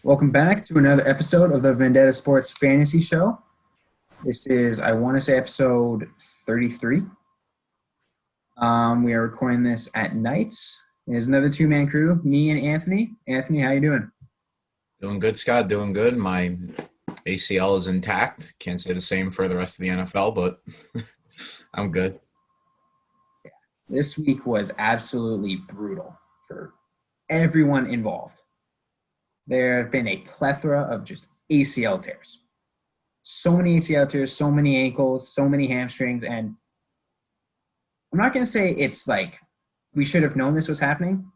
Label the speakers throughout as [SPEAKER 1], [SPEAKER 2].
[SPEAKER 1] Welcome back to another episode of the Vendetta Sports Fantasy Show. This is, I want to say, episode 33. We are recording this at night. There's another two-man crew, me and Anthony. Anthony, how you doing?
[SPEAKER 2] Doing good, Scott. Doing good. My ACL is intact. Can't say the same for the rest of the NFL, but I'm good.
[SPEAKER 1] Yeah. This week was absolutely brutal for everyone involved. There have been a plethora of just ACL tears. So many ACL tears, so many ankles, so many hamstrings, and I'm not going to say it's like we should have known this was happening,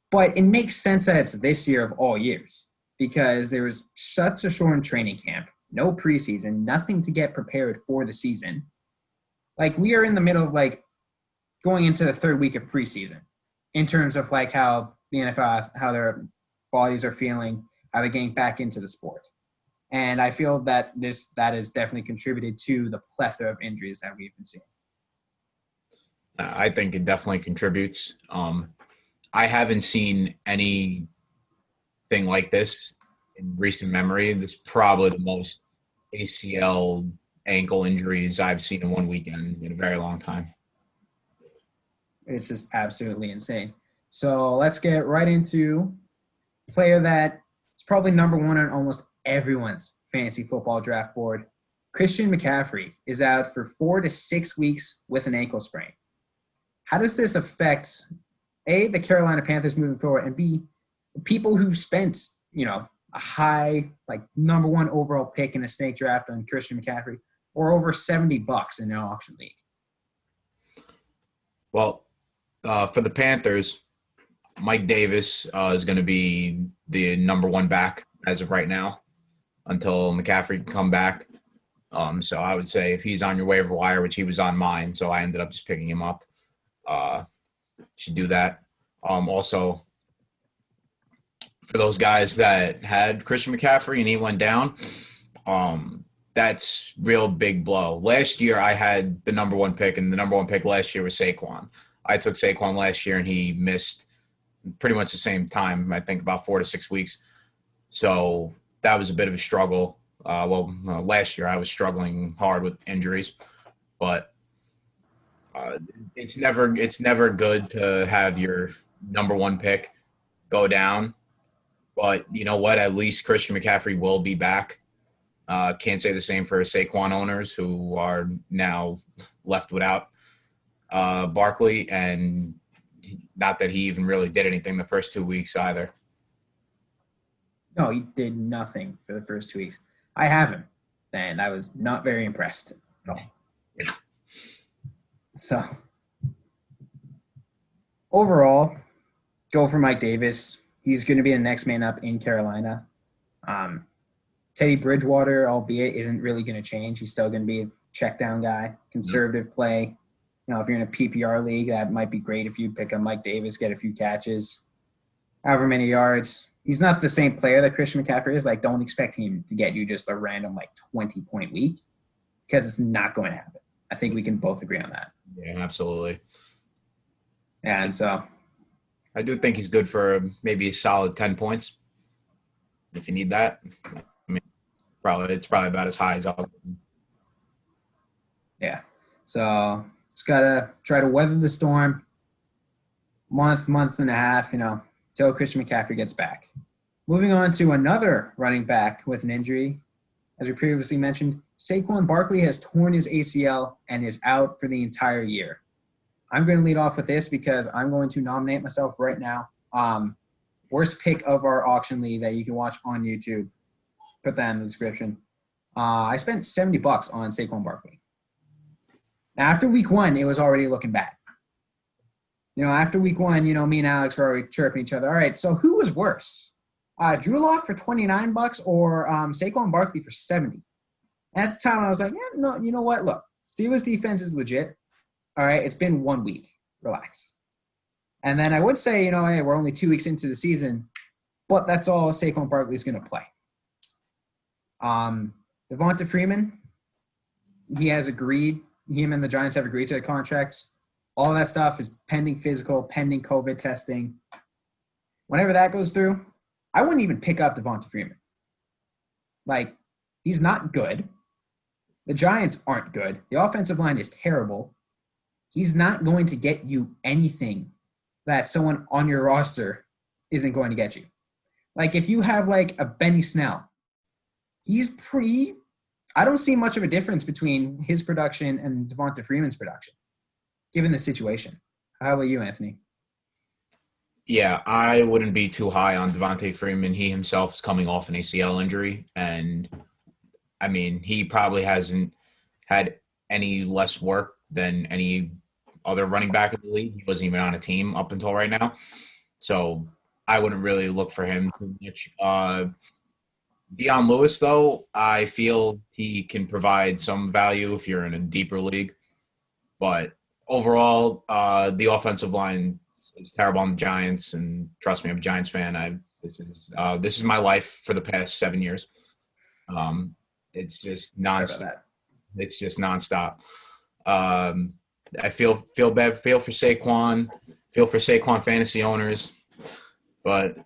[SPEAKER 1] but it makes sense that it's this year of all years because there was such a short training camp, no preseason, nothing to get prepared for the season. Like, we are in the middle of, like, going into the third week of preseason in terms of, like, how the NFL, how their bodies are feeling, how they're getting back into the sport. And I feel that that has definitely contributed to the plethora of injuries that we've been seeing.
[SPEAKER 2] I think it definitely contributes. I haven't seen anything like this in recent memory. This is probably the most ACL ankle injuries I've seen in one weekend in a very long time.
[SPEAKER 1] It's just absolutely insane. So let's get right into a player that is probably number one on almost everyone's fantasy football draft board. Christian McCaffrey is out for 4 to 6 weeks with an ankle sprain. How does this affect, A, the Carolina Panthers moving forward, and B, the people who spent, a high, like, number one overall pick in a snake draft on Christian McCaffrey, or over $70 in an auction league?
[SPEAKER 2] Well, for the Panthers, Mike Davis is going to be the number one back as of right now until McCaffrey can come back. So I would say if he's on your waiver wire, which he was on mine, so I ended up just picking him up, should do that. Also, for those guys that had Christian McCaffrey and he went down, that's real big blow. Last year I had the number one pick, and the number one pick last year was Saquon. I took Saquon last year, and he missed pretty much the same time, I think about 4 to 6 weeks. So that was a bit of a struggle. Last year I was struggling hard with injuries, but it's never good to have your number one pick go down. But you know what? At least Christian McCaffrey will be back. Can't say the same for Saquon owners who are now left without Barkley, and not that he even really did anything the first 2 weeks either.
[SPEAKER 1] No, he did nothing for the first 2 weeks. I have him, and I was not very impressed at all.
[SPEAKER 2] Yeah.
[SPEAKER 1] So, overall, go for Mike Davis. He's going to be the next man up in Carolina. Teddy Bridgewater, albeit, isn't really going to change. He's still going to be a check-down guy, conservative play. If you're in a PPR league, that might be great if you pick up Mike Davis, get a few catches, however many yards. He's not the same player that Christian McCaffrey is. Like, don't expect him to get you just a random, 20-point week, because it's not going to happen. I think we can both agree on that.
[SPEAKER 2] Yeah, absolutely.
[SPEAKER 1] And so
[SPEAKER 2] I do think he's good for maybe a solid 10 points if you need that. I mean, it's probably about as high as I'll go.
[SPEAKER 1] Yeah. So just got to try to weather the storm month and a half, until Christian McCaffrey gets back. Moving on to another running back with an injury. As we previously mentioned, Saquon Barkley has torn his ACL and is out for the entire year. I'm going to lead off with this because I'm going to nominate myself right now. Worst pick of our auction league that you can watch on YouTube. Put that in the description. I spent $70 on Saquon Barkley. Now, after week one, it was already looking bad. After week one, me and Alex were already chirping each other. All right, so who was worse? Drew Lock for $29 or Saquon Barkley for $70? And at the time, I was like, yeah, no, you know what? Look, Steelers defense is legit. All right, it's been 1 week. Relax. And then I would say, hey, we're only 2 weeks into the season, but that's all Saquon Barkley's going to play. Devonta Freeman, him and the Giants have agreed to the contracts. All that stuff is pending physical, pending COVID testing. Whenever that goes through, I wouldn't even pick up Devonta Freeman. Like, he's not good. The Giants aren't good. The offensive line is terrible. He's not going to get you anything that someone on your roster isn't going to get you. Like, if you have, like, a Benny Snell, I don't see much of a difference between his production and Devonta Freeman's production, given the situation. How about you, Anthony?
[SPEAKER 2] Yeah, I wouldn't be too high on Devonta Freeman. He himself is coming off an ACL injury, and I mean, he probably hasn't had any less work than any other running back in the league. He wasn't even on a team up until right now. So I wouldn't really look for him too much. Dion Lewis, though, I feel he can provide some value if you're in a deeper league. But overall, the offensive line is terrible on the Giants. And trust me, I'm a Giants fan. This is my life for the past 7 years. It's just nonstop. It's just nonstop. I feel bad. Feel for Saquon. Feel for Saquon fantasy owners, but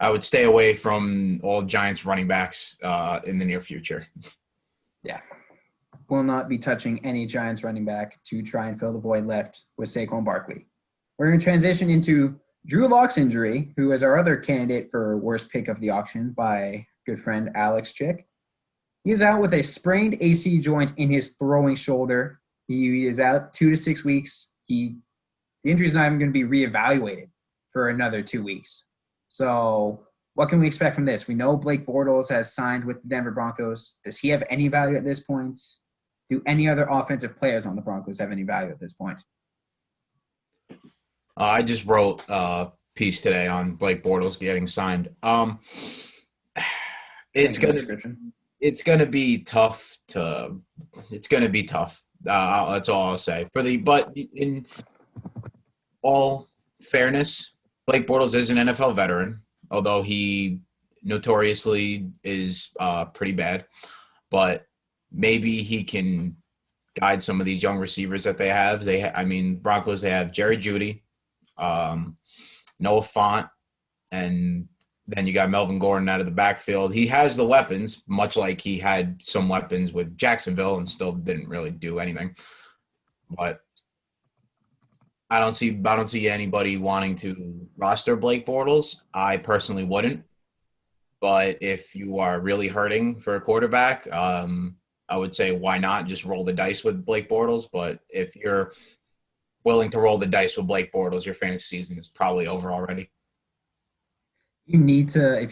[SPEAKER 2] I would stay away from all Giants running backs in the near future.
[SPEAKER 1] Yeah, will not be touching any Giants running back to try and fill the void left with Saquon Barkley. We're going to transition into Drew Lock's injury, who is our other candidate for worst pick of the auction by good friend Alex Chick. He is out with a sprained AC joint in his throwing shoulder. He is out 2 to 6 weeks. The injury is not even going to be reevaluated for another 2 weeks. So what can we expect from this? We know Blake Bortles has signed with the Denver Broncos. Does he have any value at this point? Do any other offensive players on the Broncos have any value at this point?
[SPEAKER 2] I just wrote a piece today on Blake Bortles getting signed. It's gonna be tough. That's all I'll say. But in all fairness, Blake Bortles is an NFL veteran, although he notoriously is pretty bad. But maybe he can guide some of these young receivers that they have. Broncos, they have Jerry Jeudy, Noah Fant, and then you got Melvin Gordon out of the backfield. He has the weapons, much like he had some weapons with Jacksonville and still didn't really do anything. But I don't see anybody wanting to roster Blake Bortles. I personally wouldn't. But if you are really hurting for a quarterback, I would say why not just roll the dice with Blake Bortles. But if you're willing to roll the dice with Blake Bortles, your fantasy season is probably over already.
[SPEAKER 1] If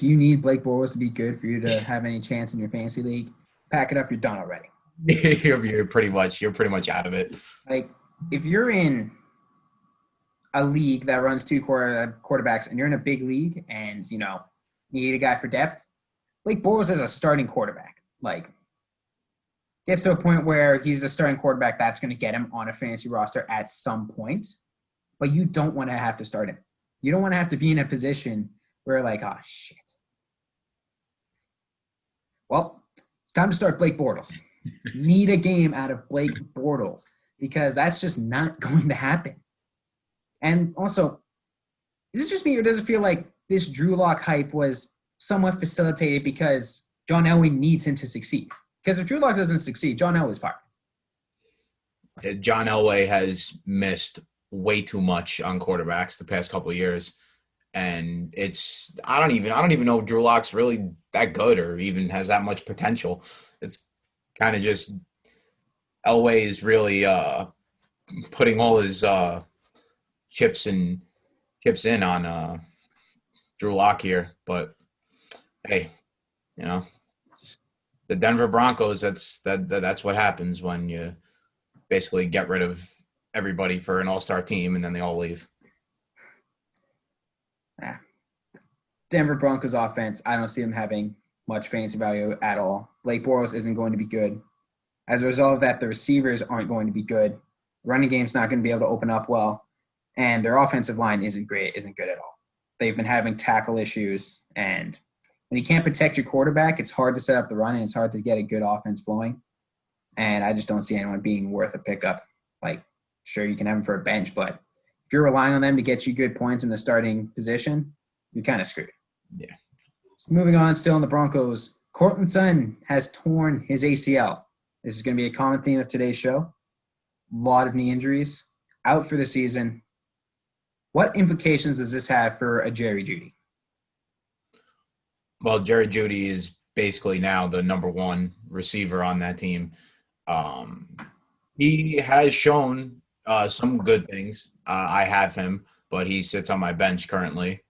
[SPEAKER 1] you need Blake Bortles to be good for you to have any chance in your fantasy league, pack it up. You're done already.
[SPEAKER 2] you're pretty much out of it.
[SPEAKER 1] Like, if you're in a league that runs 2 quarterbacks and you're in a big league and, you need a guy for depth, Blake Bortles is a starting quarterback. Like, gets to a point where he's a starting quarterback that's going to get him on a fantasy roster at some point, but you don't want to have to start him. You don't want to have to be in a position where like, oh, shit. Well, it's time to start Blake Bortles. Need a game out of Blake Bortles because that's just not going to happen. And also, is it just me or does it feel like this Drew Lock hype was somewhat facilitated because John Elway needs him to succeed? Because if Drew Lock doesn't succeed, John Elway's fired.
[SPEAKER 2] John Elway has missed way too much on quarterbacks the past couple of years. And I don't even know if Drew Lock's really that good or even has that much potential. It's kind of just Elway is really putting all his chips in on Drew Lock here. But hey, the Denver Broncos. That's what happens when you basically get rid of everybody for an all-star team and then they all leave.
[SPEAKER 1] Denver Broncos offense, I don't see them having much fantasy value at all. Blake Bortles isn't going to be good. As a result of that, the receivers aren't going to be good. The running game's not going to be able to open up well. And their offensive line isn't good at all. They've been having tackle issues. And when you can't protect your quarterback, it's hard to set up the run and it's hard to get a good offense flowing. And I just don't see anyone being worth a pickup. Like, sure, you can have them for a bench, but if you're relying on them to get you good points in the starting position, you're kind of screwed.
[SPEAKER 2] Yeah.
[SPEAKER 1] So moving on, still in the Broncos, Courtland Sutton has torn his ACL. This is going to be a common theme of today's show. A lot of knee injuries, out for the season. What implications does this have for a Jerry Jeudy?
[SPEAKER 2] Well, Jerry Jeudy is basically now the number one receiver on that team. He has shown some good things. I have him, but he sits on my bench currently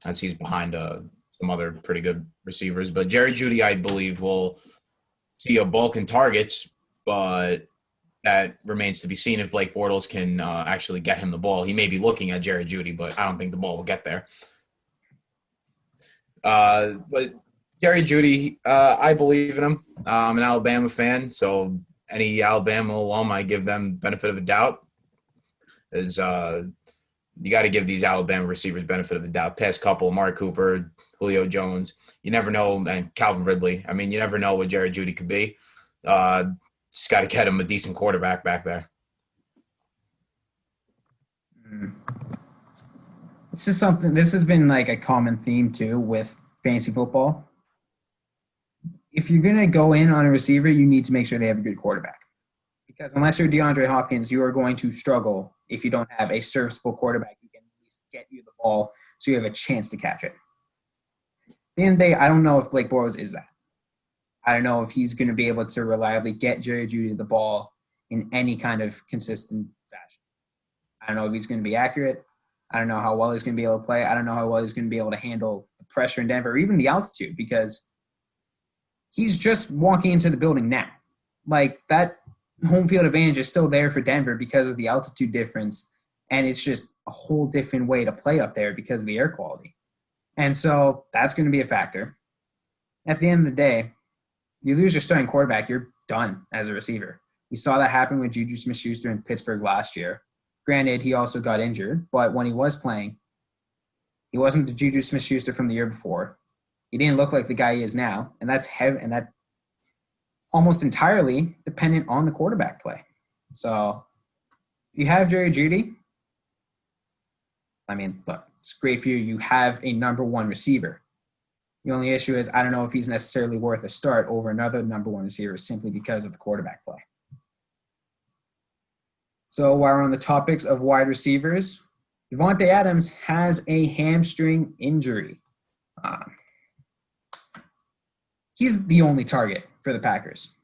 [SPEAKER 2] as he's behind some other pretty good receivers. But Jerry Jeudy, I believe, will see a bulk in targets, but that remains to be seen if Blake Bortles can actually get him the ball. He may be looking at Jerry Jeudy, but I don't think the ball will get there. But Jerry Jeudy, I believe in him. I'm an Alabama fan, so any Alabama alum, I give them benefit of a doubt. You got to give these Alabama receivers benefit of the doubt. Past couple, Amari Cooper, Julio Jones. You never know, and Calvin Ridley. I mean, you never know what Jerry Jeudy could be. Just got to get him a decent quarterback back there.
[SPEAKER 1] This has been like a common theme too with fantasy football. If you're going to go in on a receiver, you need to make sure they have a good quarterback. Because unless you're DeAndre Hopkins, you are going to struggle if you don't have a serviceable quarterback who can at least get you the ball so you have a chance to catch it. At the end of the day, I don't know if Blake Bortles is that. I don't know if he's going to be able to reliably get Jerry Jeudy the ball in any kind of consistent fashion. I don't know if he's going to be accurate. I don't know how well he's going to be able to play. I don't know how well he's going to be able to handle the pressure in Denver or even the altitude because he's just walking into the building now. Like, that home field advantage is still there for Denver because of the altitude difference, and it's just a whole different way to play up there because of the air quality. And so that's going to be a factor. At the end of the day, you lose your starting quarterback, you're done as a receiver. We saw that happen with Juju Smith-Schuster in Pittsburgh last year. Granted, he also got injured, but when he was playing, he wasn't the Juju Smith-Schuster from the year before. He didn't look like the guy he is now, and that's heavy, and that almost entirely dependent on the quarterback play. So if you have Jerry Jeudy, I mean, look, it's great for you. You have a number one receiver. The only issue is I don't know if he's necessarily worth a start over another number one receiver simply because of the quarterback play. So while we're on the topics of wide receivers, Davante Adams has a hamstring injury. He's the only target for the Packers.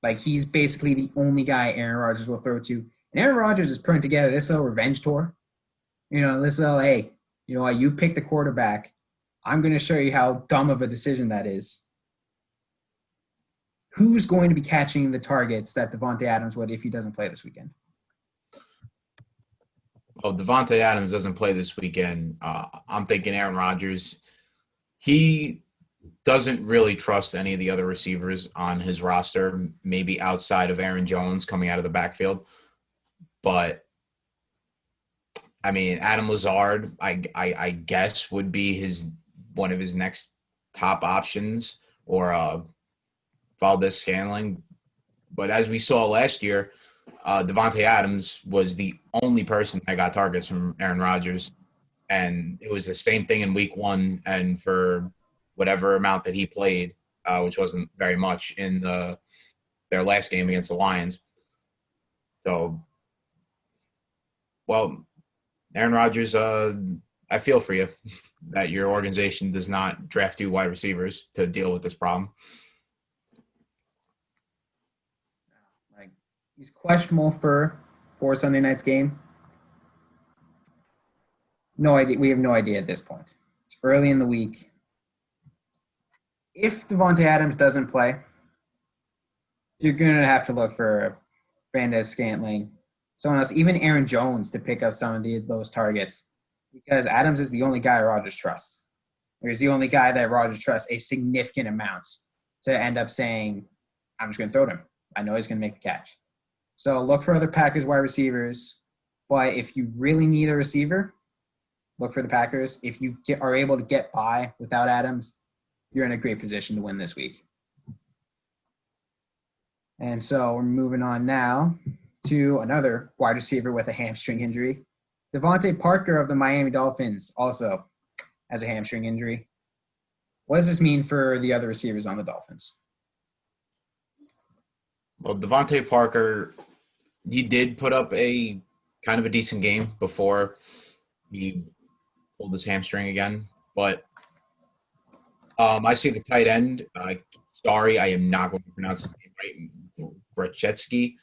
[SPEAKER 1] Like, he's basically the only guy Aaron Rodgers will throw to. And Aaron Rodgers is putting together this little revenge tour. You know, this little, hey, you know what, you pick the quarterback. I'm going to show you how dumb of a decision that is. Who's going to be catching the targets that Davante Adams would if he doesn't play this weekend?
[SPEAKER 2] Well, Davante Adams doesn't play this weekend. I'm thinking Aaron Rodgers. He doesn't really trust any of the other receivers on his roster, maybe outside of Aaron Jones coming out of the backfield. But, I mean, Adam Lazard, I guess, would be one of his next top options, or Valdez-Scantling. But as we saw last year, Davante Adams was the only person that got targets from Aaron Rodgers. And it was the same thing in week one, and for whatever amount that he played, which wasn't very much in their last game against the Lions. So, well, Aaron Rodgers, I feel for you that your organization does not draft 2 wide receivers to deal with this problem.
[SPEAKER 1] Like, he's questionable for Sunday night's game. No idea. We have no idea at this point. It's early in the week. If Davante Adams doesn't play, you're going to have to look for Valdez-Scantling, someone else, even Aaron Jones, to pick up some of those targets, because Adams is the only guy Rodgers trusts. He's the only guy that Rodgers trusts a significant amount to end up saying, I'm just going to throw to him. I know he's going to make the catch. So look for other Packers wide receivers. But if you really need a receiver, look for the Packers. If you are able to get by without Adams, you're in a great position to win this week. And so we're moving on now to another wide receiver with a hamstring injury. Devontae Parker of the Miami Dolphins also has a hamstring injury. What does this mean for the other receivers on the Dolphins?
[SPEAKER 2] Well, Devontae Parker, he did put up a kind of a decent game before he pulled his hamstring again. But I see the tight end. Sorry, I am not going to pronounce his name right. Brzezinski.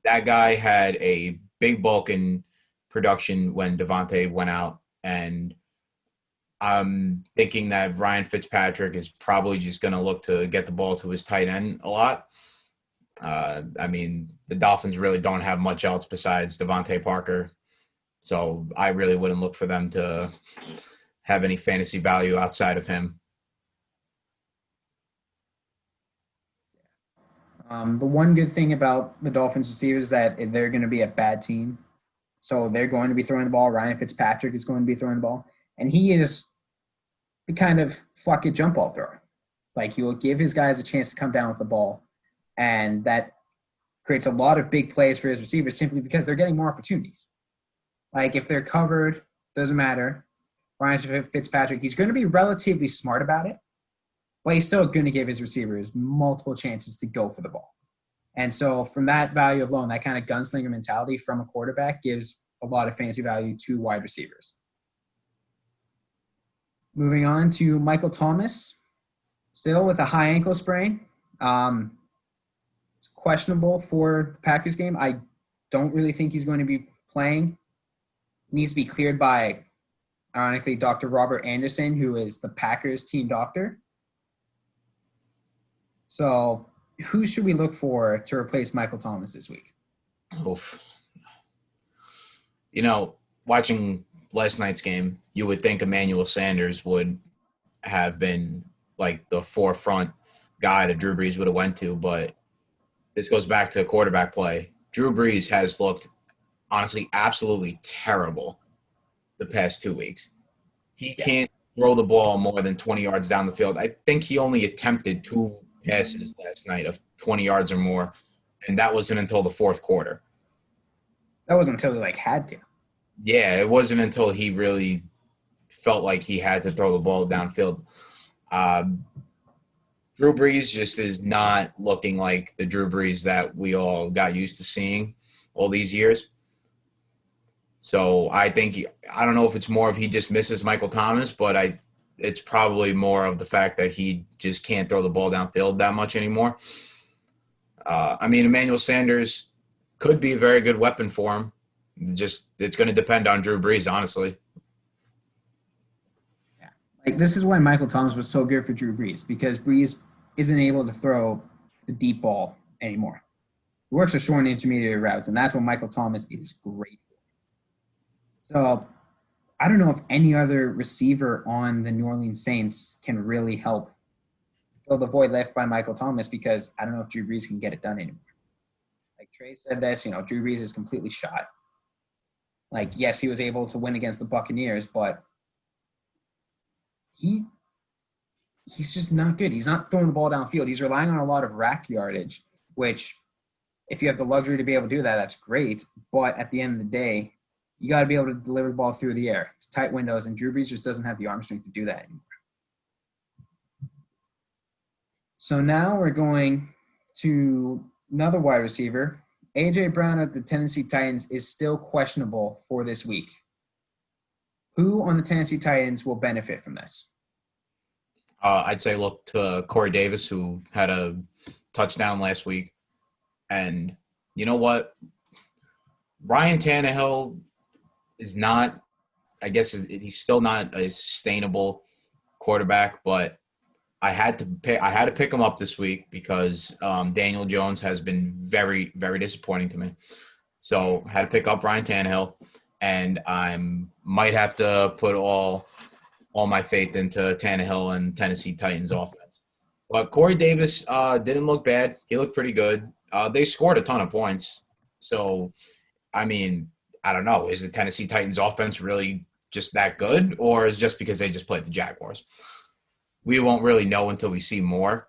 [SPEAKER 2] That guy had a big bulk in production when Devontae went out. And I'm thinking that Ryan Fitzpatrick is probably just going to look to get the ball to his tight end a lot. I mean, the Dolphins really don't have much else besides Devontae Parker. So I really wouldn't look for them to have any fantasy value outside of him.
[SPEAKER 1] The one good thing about the Dolphins receivers is that they're going to be a bad team. So they're going to be throwing the ball. Ryan Fitzpatrick is going to be throwing the ball. And he is the kind of fuck it jump ball thrower. Like, he will give his guys a chance to come down with the ball. And that creates a lot of big plays for his receivers simply because they're getting more opportunities. Like, if they're covered, doesn't matter. Ryan Fitzpatrick, he's going to be relatively smart about it, but he's still going to give his receivers multiple chances to go for the ball. And so from that value alone, that kind of gunslinger mentality from a quarterback gives a lot of fantasy value to wide receivers. Moving on to Michael Thomas, still with a high ankle sprain. It's questionable for the Packers game. I don't really think he's going to be playing. Needs to be cleared by, ironically, Dr. Robert Anderson, who is the Packers team doctor. So who should we look for to replace Michael Thomas this week?
[SPEAKER 2] Oof. You know, watching last night's game, you would think Emmanuel Sanders would have been like the forefront guy that Drew Brees would have went to, but this goes back to quarterback play. Drew Brees has looked, honestly, absolutely terrible the past 2 weeks. He can't throw the ball more than 20 yards down the field. I think he only attempted 2 passes last night of 20 yards or more, and that wasn't until the fourth quarter.
[SPEAKER 1] That wasn't until he had to.
[SPEAKER 2] Yeah, it wasn't until he really felt like he had to throw the ball downfield. Drew Brees just is not looking like the Drew Brees that we all got used to seeing all these years. So I think I don't know if it's more of he just misses Michael Thomas, but it's probably more of the fact that he just can't throw the ball downfield that much anymore. I mean, Emmanuel Sanders could be a very good weapon for him. It's going to depend on Drew Brees, honestly.
[SPEAKER 1] Yeah. This is why Michael Thomas was so good for Drew Brees, because Brees isn't able to throw the deep ball anymore. He works with short and intermediate routes, and that's what Michael Thomas is great for. So I don't know if any other receiver on the New Orleans Saints can really help fill the void left by Michael Thomas, because I don't know if Drew Brees can get it done anymore. Like Trey said this, Drew Brees is completely shot. Yes, he was able to win against the Buccaneers, but he's just not good. He's not throwing the ball downfield. He's relying on a lot of rack yardage, which if you have the luxury to be able to do that, that's great. But at the end of the day, you got to be able to deliver the ball through the air. It's tight windows, and Drew Brees just doesn't have the arm strength to do that anymore. So now we're going to another wide receiver. A.J. Brown of the Tennessee Titans is still questionable for this week. Who on the Tennessee Titans will benefit from this?
[SPEAKER 2] I'd say look to Corey Davis, who had a touchdown last week. And you know what? Ryan Tannehill is not – I guess he's still not a sustainable quarterback, but I had to pick him up this week because Daniel Jones has been very, very disappointing to me. So I had to pick up Ryan Tannehill, and I might have to put all my faith into Tannehill and Tennessee Titans offense. But Corey Davis didn't look bad. He looked pretty good. They scored a ton of points. So, I mean, I don't know. Is the Tennessee Titans offense really just that good, or is it just because they just played the Jaguars? We won't really know until we see more.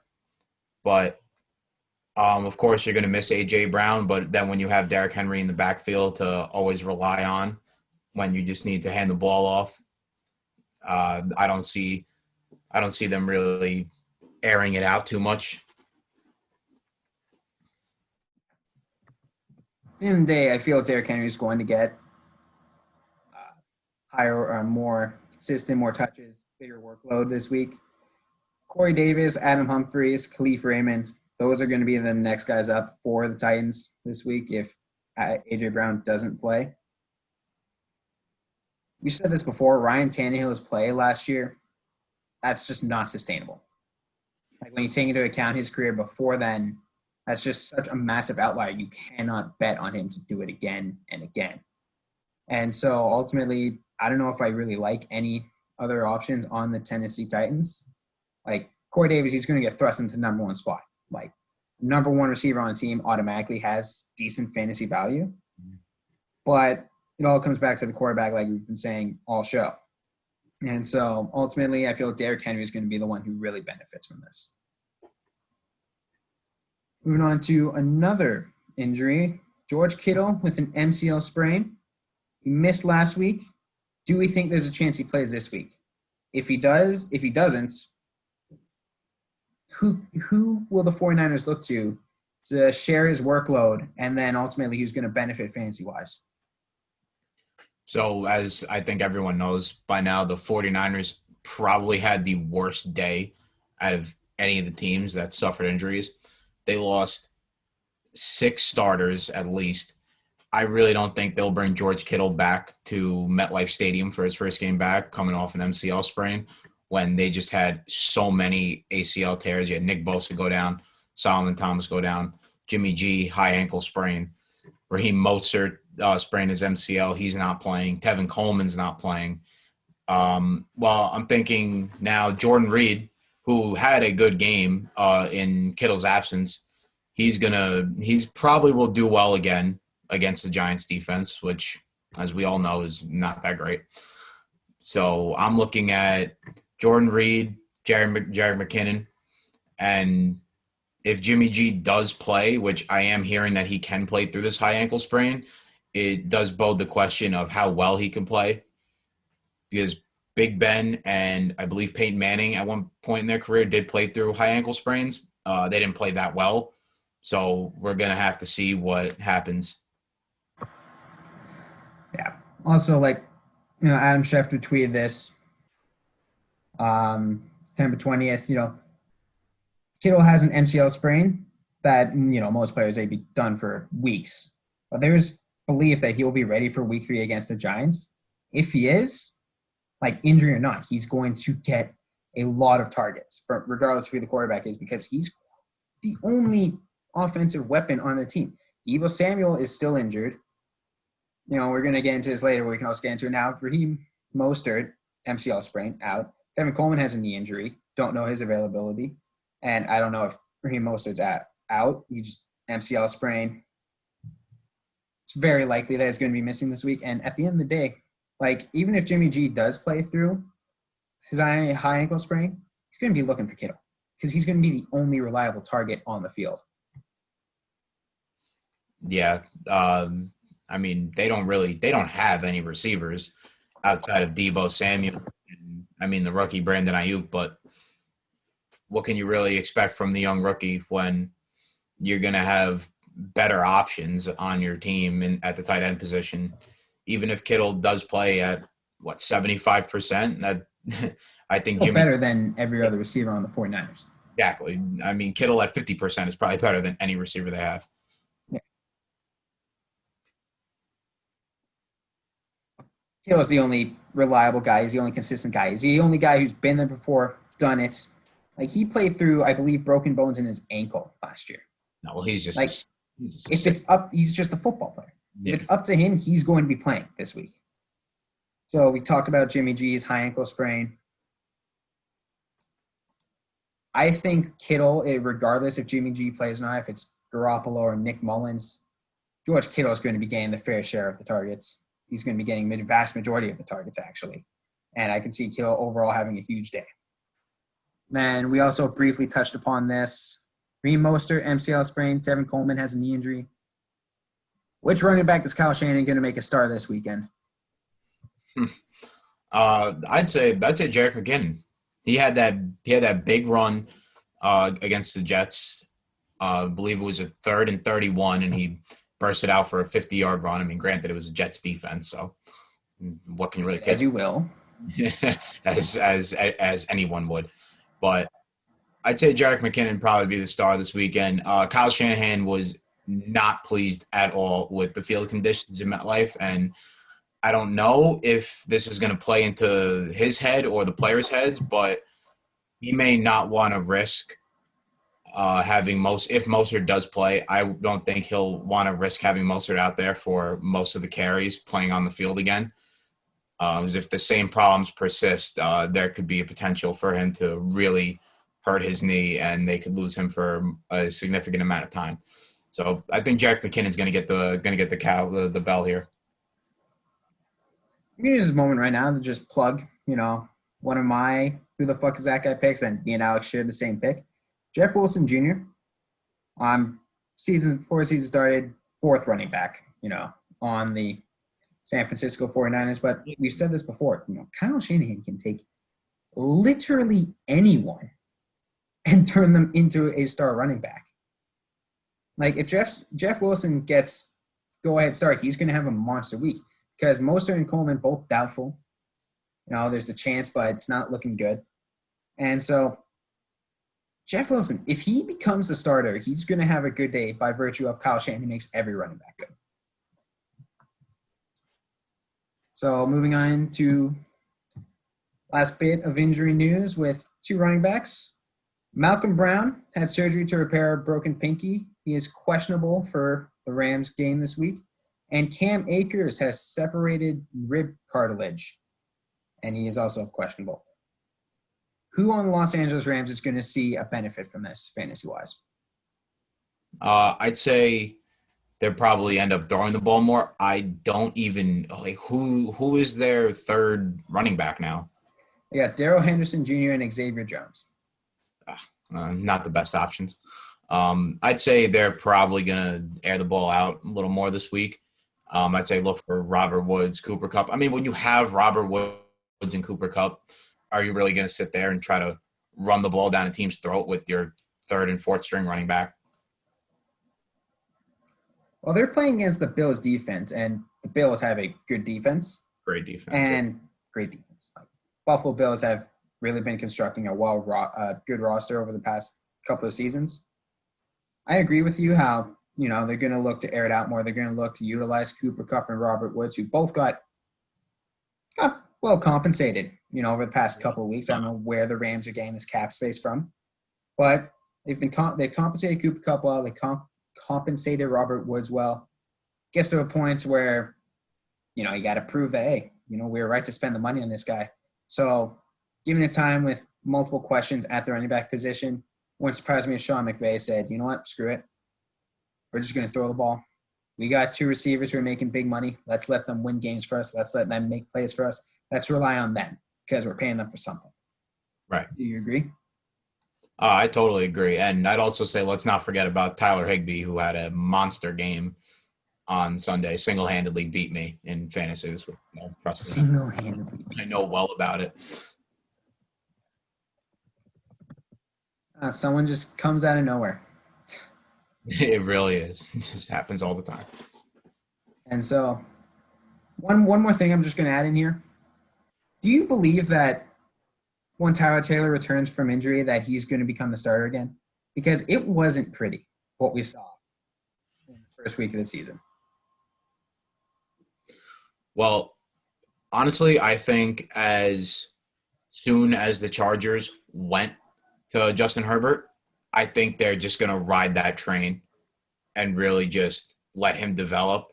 [SPEAKER 2] But, of course, you're going to miss A.J. Brown, but then when you have Derrick Henry in the backfield to always rely on when you just need to hand the ball off, I don't see them really airing it out too much.
[SPEAKER 1] In the day, I feel Derrick Henry is going to get higher, more consistent, more touches, bigger workload this week. Corey Davis, Adam Humphries, Khalif Raymond, those are going to be the next guys up for the Titans this week if A.J. Brown doesn't play. We said this before, Ryan Tannehill's play last year, that's just not sustainable. Like when you take into account his career before then, that's just such a massive outlier. You cannot bet on him to do it again and again. And so ultimately, I don't know if I really like any other options on the Tennessee Titans. Like Corey Davis, he's going to get thrust into the number one spot. Like number one receiver on the team automatically has decent fantasy value. But it all comes back to the quarterback, like we've been saying all show. And so ultimately, I feel Derrick Henry is going to be the one who really benefits from this. Moving on to another injury, George Kittle with an MCL sprain. He missed last week. Do we think there's a chance he plays this week? If he doesn't, who will the 49ers look to share his workload, and then ultimately who's going to benefit fantasy-wise?
[SPEAKER 2] So as I think everyone knows by now, the 49ers probably had the worst day out of any of the teams that suffered injuries. They lost 6 starters at least. I really don't think they'll bring George Kittle back to MetLife Stadium for his first game back, coming off an MCL sprain, when they just had so many ACL tears. You had Nick Bosa go down, Solomon Thomas go down, Jimmy G, high ankle sprain. Raheem Mostert sprained his MCL. He's not playing. Tevin Coleman's not playing. Well, I'm thinking now Jordan Reed, who had a good game in Kittle's absence, he's probably will do well again against the Giants defense, which, as we all know, is not that great. So I'm looking at Jordan Reed, Jared McKinnon, and if Jimmy G does play, which I am hearing that he can play through this high ankle sprain, it does bode the question of how well he can play, because Big Ben and I believe Peyton Manning at one point in their career did play through high ankle sprains. They didn't play that well. So we're going to have to see what happens.
[SPEAKER 1] Yeah. Also, Adam Schefter tweeted this September 20th, Kittle has an MCL sprain that, most players, they'd be done for weeks. But there's belief that he'll be ready for week 3 against the Giants. If he is, injury or not, he's going to get a lot of targets, regardless of who the quarterback is, because he's the only offensive weapon on the team. Deebo Samuel is still injured. We're going to get into this later. We can also get into it now. Raheem Mostert, MCL sprain, out. Tevin Coleman has a knee injury. Don't know his availability. And I don't know if Raheem Mostert's out. He just MCL sprain. It's very likely that he's going to be missing this week. And at the end of the day, even if Jimmy G does play through his high ankle sprain, he's going to be looking for Kittle because he's going to be the only reliable target on the field.
[SPEAKER 2] Yeah. They don't have any receivers outside of Deebo Samuel. The rookie Brandon Ayuk, but what can you really expect from the young rookie when you're going to have better options on your team at the tight end position? Even if Kittle does play at 75%, that I think
[SPEAKER 1] Jimmy better than every other receiver on the 49ers.
[SPEAKER 2] Exactly. Kittle at 50% is probably better than any receiver they have.
[SPEAKER 1] Yeah. Kittle's the only reliable guy. He's the only consistent guy. He's the only guy who's been there before, done it. He played through, I believe, broken bones in his ankle last year.
[SPEAKER 2] No, well, he's just
[SPEAKER 1] if it's up, he's just a football player. Yeah. If it's up to him, he's going to be playing this week. So we talked about Jimmy G's high ankle sprain. I think Kittle, regardless if Jimmy G plays or not, if it's Garoppolo or Nick Mullins, George Kittle is going to be getting the fair share of the targets. He's going to be getting the vast majority of the targets, actually. And I can see Kittle overall having a huge day. Man, we also briefly touched upon this. Raheem Mostert, MCL sprain. Tevin Coleman has a knee injury. Which running back is Kyle Shanahan going to make a start this weekend?
[SPEAKER 2] I'd say Jerick McKinnon. He had that big run against the Jets. I believe it was a 3rd and 31, and he bursted out for a 50-yard run. I mean, granted, it was a Jets defense, so what can you really take?
[SPEAKER 1] As you will.
[SPEAKER 2] as anyone would. But I'd say Jerick McKinnon probably be the star this weekend. Kyle Shanahan was not pleased at all with the field conditions in MetLife, and I don't know if this is going to play into his head or the players' heads, but he may not want to risk having if Mostert does play. I don't think he'll want to risk having Mostert out there for most of the carries playing on the field again. Because if the same problems persist, there could be a potential for him to really hurt his knee, and they could lose him for a significant amount of time. So I think Jerick McKinnon's going to get the bell here.
[SPEAKER 1] I'm gonna use this moment right now to just plug, one of my who the fuck is that guy picks, and me and Alex shared the same pick. Jeff Wilson Jr. Before season started, 4th running back, on the San Francisco 49ers. But we've said this before, Kyle Shanahan can take literally anyone and turn them into a star running back. Like, if Jeff Wilson gets go-ahead start, he's going to have a monster week because Mostert and Coleman both doubtful. There's a chance, but it's not looking good. And so Jeff Wilson, if he becomes the starter, he's going to have a good day by virtue of Kyle Shanahan makes every running back good. So moving on to last bit of injury news with 2 running backs. Malcolm Brown had surgery to repair a broken pinky. He is questionable for the Rams game this week. And Cam Akers has separated rib cartilage, and he is also questionable. Who on the Los Angeles Rams is going to see a benefit from this fantasy-wise?
[SPEAKER 2] I'd say they'll probably end up throwing the ball more. I don't even who is their 3rd running back now?
[SPEAKER 1] They got Darrell Henderson Jr. and Xavier Jones.
[SPEAKER 2] Not the best options. I'd say they're probably going to air the ball out a little more this week. I'd say look for Robert Woods, Cooper Kupp. I mean, when you have Robert Woods and Cooper Kupp, are you really going to sit there and try to run the ball down a team's throat with your 3rd and 4th string running back?
[SPEAKER 1] Well, they're playing against the Bills defense, and the Bills have a good defense.
[SPEAKER 2] Great defense.
[SPEAKER 1] And great defense. Buffalo Bills have really been constructing a good roster over the past couple of seasons. I agree with you how, they're going to look to air it out more. They're going to look to utilize Cooper Kupp and Robert Woods, who both got well compensated, over the past couple of weeks. I don't know where the Rams are getting this cap space from, but they've compensated Cooper Kupp well. They compensated Robert Woods well. Gets to a point where, you got to prove that, hey, we were right to spend the money on this guy. So given a time with multiple questions at the running back position, wouldn't surprise me if Sean McVay said, you know what, screw it. We're just going to throw the ball. We got 2 receivers who are making big money. Let's let them win games for us. Let's let them make plays for us. Let's rely on them because we're paying them for something.
[SPEAKER 2] Right.
[SPEAKER 1] Do you agree?
[SPEAKER 2] I totally agree. And I'd also say let's not forget about Tyler Higbee, who had a monster game on Sunday, single-handedly beat me in fantasy.
[SPEAKER 1] Single-handedly.
[SPEAKER 2] I know well about it.
[SPEAKER 1] Someone just comes out of nowhere.
[SPEAKER 2] It really is. It just happens all the time.
[SPEAKER 1] And so one more thing I'm just going to add in here. Do you believe that when Tyrod Taylor returns from injury that he's going to become the starter again? Because it wasn't pretty what we saw in the first week of the season.
[SPEAKER 2] Well, honestly, I think as soon as the Chargers went to Justin Herbert, I think they're just going to ride that train and really just let him develop.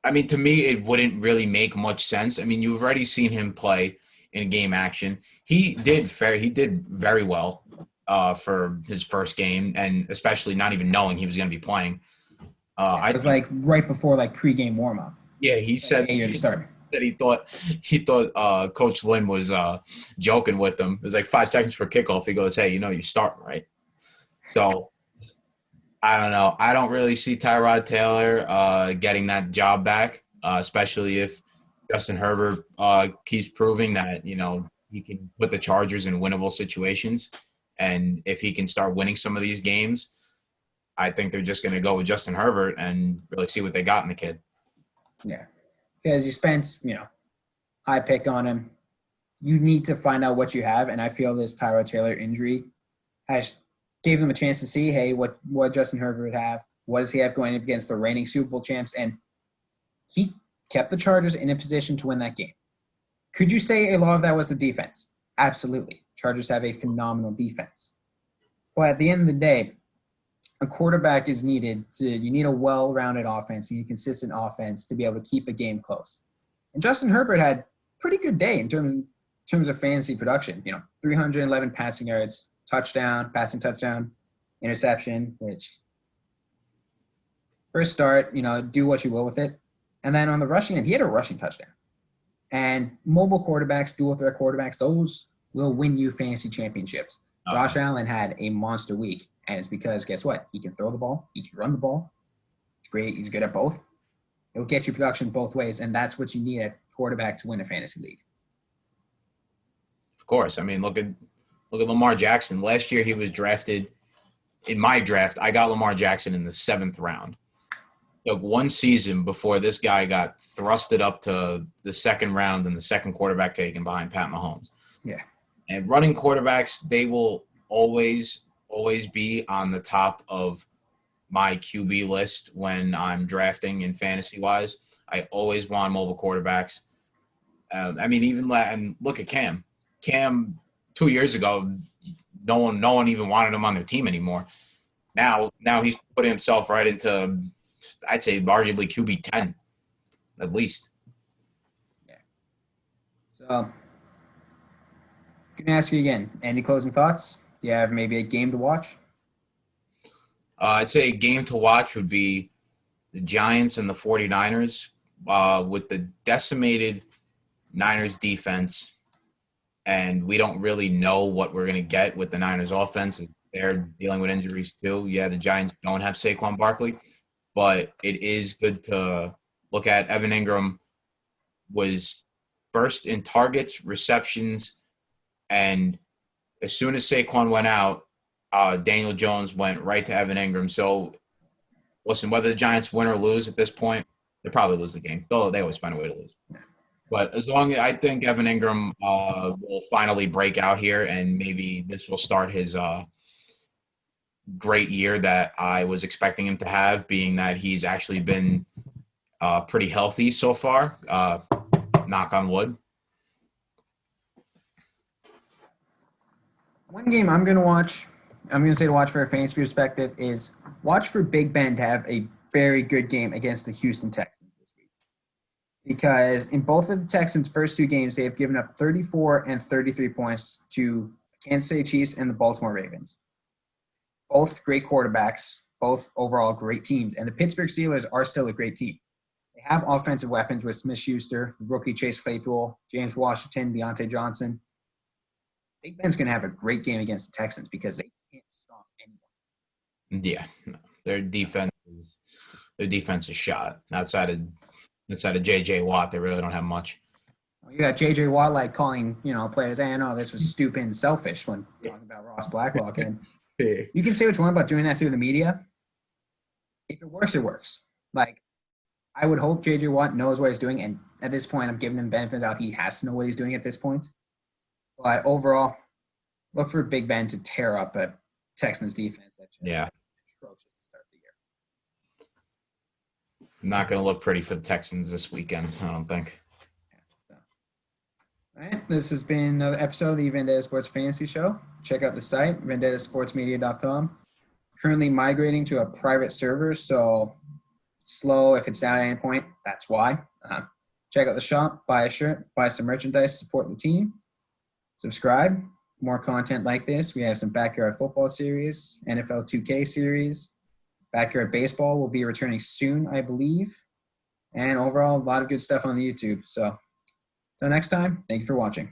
[SPEAKER 2] I mean, to me, it wouldn't really make much sense. I mean, you've already seen him play in game action. He did very well for his first game, and especially not even knowing he was going to be playing.
[SPEAKER 1] It was right before pregame warm-up.
[SPEAKER 2] Yeah, he said that he thought Coach Lynn was joking with him. It was 5 seconds for kickoff. He goes, "Hey, you're starting, right?" So I don't know. I don't really see Tyrod Taylor getting that job back, especially if Justin Herbert keeps proving that, he can put the Chargers in winnable situations. And if he can start winning some of these games, I think they're just going to go with Justin Herbert and really see what they got in the kid.
[SPEAKER 1] Yeah. Because you spent, high pick on him. You need to find out what you have. And I feel this Tyrod Taylor injury gave them a chance to see, hey, what Justin Herbert would have. What does he have going up against the reigning Super Bowl champs? And he kept the Chargers in a position to win that game. Could you say a lot of that was the defense? Absolutely. Chargers have a phenomenal defense. But at the end of the day, a quarterback is needed. You need a well-rounded offense, you need a consistent offense to be able to keep a game close. And Justin Herbert had a pretty good day in terms of fantasy production. 311 passing yards, passing touchdown, interception, which first start, do what you will with it. And then on the rushing end, he had a rushing touchdown. And mobile quarterbacks, dual threat quarterbacks, those will win you fantasy championships. Josh Allen had a monster week, and it's because, guess what? He can throw the ball. He can run the ball. It's great. He's good at both. It'll get you production both ways, and that's what you need at quarterback to win a fantasy league.
[SPEAKER 2] Of course. I mean, look at Lamar Jackson. Last year he was drafted – in my draft, I got Lamar Jackson in the 7th round. Took one season before this guy got thrusted up to the 2nd round and the second quarterback taken behind Pat Mahomes.
[SPEAKER 1] Yeah.
[SPEAKER 2] And running quarterbacks, they will always be on the top of my QB list when I'm drafting in fantasy-wise. I always want mobile quarterbacks. And look at Cam. Cam, 2 years ago, no one even wanted him on their team anymore. Now he's putting himself right into, I'd say, arguably QB 10, at least.
[SPEAKER 1] Yeah. So, I'm going to ask you again, any closing thoughts? Do you have maybe a game to watch?
[SPEAKER 2] I'd say a game to watch would be the Giants and the 49ers with the decimated Niners defense. And we don't really know what we're going to get with the Niners offense. They're dealing with injuries too. Yeah, the Giants don't have Saquon Barkley. But it is good to look at. Evan Ingram was first in targets, receptions, and as soon as Saquon went out, Daniel Jones went right to Evan Ingram. So, listen, whether the Giants win or lose at this point, they probably lose the game. Though they always find a way to lose. But as long as I think Evan Ingram will finally break out here, and maybe this will start his great year that I was expecting him to have, being that he's actually been pretty healthy so far. Knock on wood.
[SPEAKER 1] One game I'm going to watch, I'm going to say to watch for a fantasy perspective, is watch for Big Ben to have a very good game against the Houston Texans this week. Because in both of the Texans' first 2 games, they have given up 34 and 33 points to the Kansas City Chiefs and the Baltimore Ravens. Both great quarterbacks, both overall great teams. And the Pittsburgh Steelers are still a great team. They have offensive weapons with Smith-Schuster, the rookie Chase Claypool, James Washington, Deontay Johnson. Big Ben's going to have a great game against the Texans because they can't stop anyone.
[SPEAKER 2] Yeah, no, their defense is shot. Outside of J.J. Watt, they really don't have much.
[SPEAKER 1] You got J.J. Watt calling players, "Hey, no, this was stupid and selfish," when talking about Ross Blacklock. And you can say what you want about doing that through the media. If it works, it works. I would hope J.J. Watt knows what he's doing, and at this point, I'm giving him benefit of the doubt. He has to know what he's doing at this point. But overall, look for Big Ben to tear up a Texans defense that's atrocious to start the year.
[SPEAKER 2] Not going to look pretty for the Texans this weekend, I don't think.
[SPEAKER 1] All right, this has been another episode of the Vendetta Sports Fantasy Show. Check out the site, vendettasportsmedia.com. Currently migrating to a private server, so slow if it's down at any point. That's why. Check out the shop, buy a shirt, buy some merchandise, support the team. Subscribe. More content like this. We have some Backyard Football series, NFL 2K series. Backyard Baseball will be returning soon, I believe. And overall, a lot of good stuff on the YouTube. So, until next time, thank you for watching.